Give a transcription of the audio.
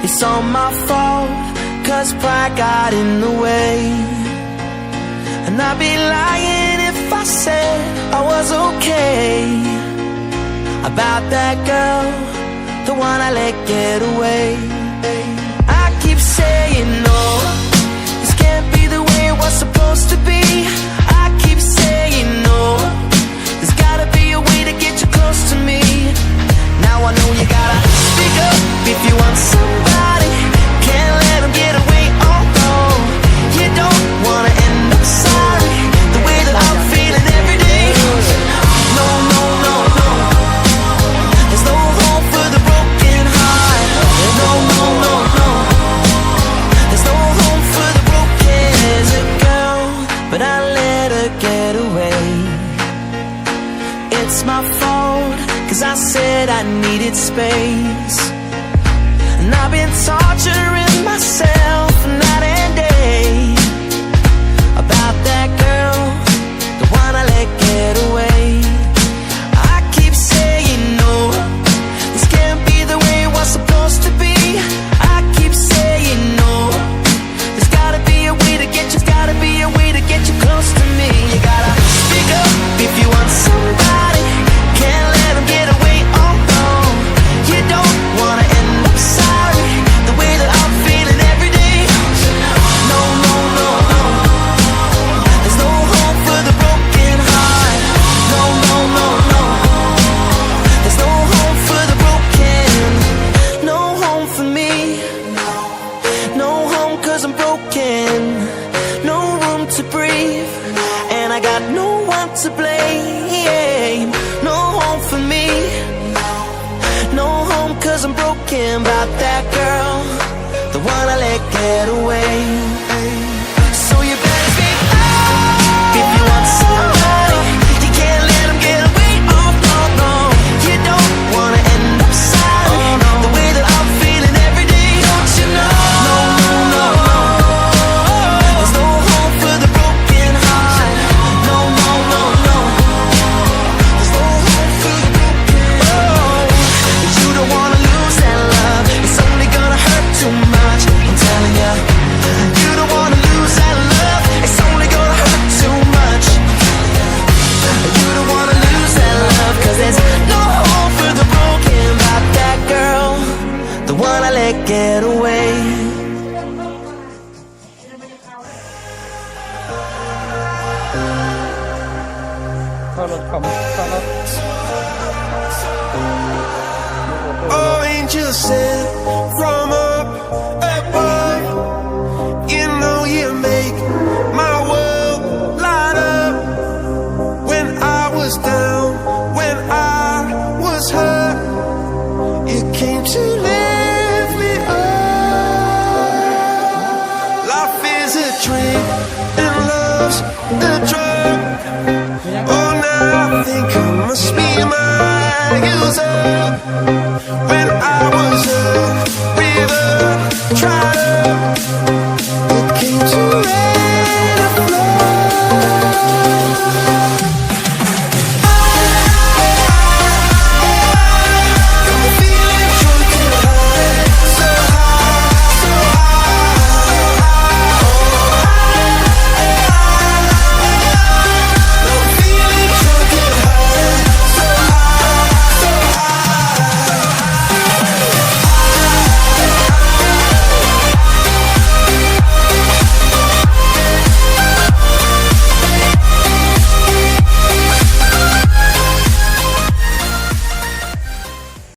It's all my fault, 'cause pride got in the way. And I'd be lying if I said I was okay about that girl, the one I let get away. I keep saying no, this can't be the way it was supposed to be. I keep saying no, there's gotta be a way to get you close to me. Now I know you gotta speak up if you want somebody. Can't let them get away, oh no. You don't wanna end up sorry, the way that I'm feeling every day. No, no, no, no, there's no hope for the broken heart. No, no, no, no, there's no hope for the broken. There's a girl, but I let her get away. It's my fault, 'cause I said I needed space. And I've been torturing myself night and day about that girl, the one I let get away. I keep saying no, this can't be the way it was supposed to be. I keep saying no, there's gotta be a way to get you, gotta be a way to get you close to me. You gotta speak up if you want somebody. Can't let them get away, oh no. You don't wanna end up sorry, the way that I'm feeling every day. No, no, no, no, there's no hope for the broken heart. No, no, no, no, there's no hope for the broken. No home for me, no home 'cause I'm broken. No room to breathe, and I got no one to blame. No home for me, no home 'cause I'm broken about that girl, the one I let get away. So you better speak up if you want somebody. You can't let them get away, oh no, no. You don't wanna end up sorry, the way that I'm feeling every day. Don't you know? No, no, no, no, there's no hope for the broken heart. No, no, no, no, there's no hope for the broken. Oh, you don't wanna lose that love, it's only gonna hurt too much. I'm telling you, you don't wanna lose that love, it's only gonna hurt too much. You don't wanna lose that love, 'cause there's no hope for the broken about that girl, the one I let get away. Oh, angels sent from up above, you know you make my world light up. When I was down, when I was hurt, you came to lift me up. Life is a dream and love's a drug. Oh, now I think I must be my user. When I was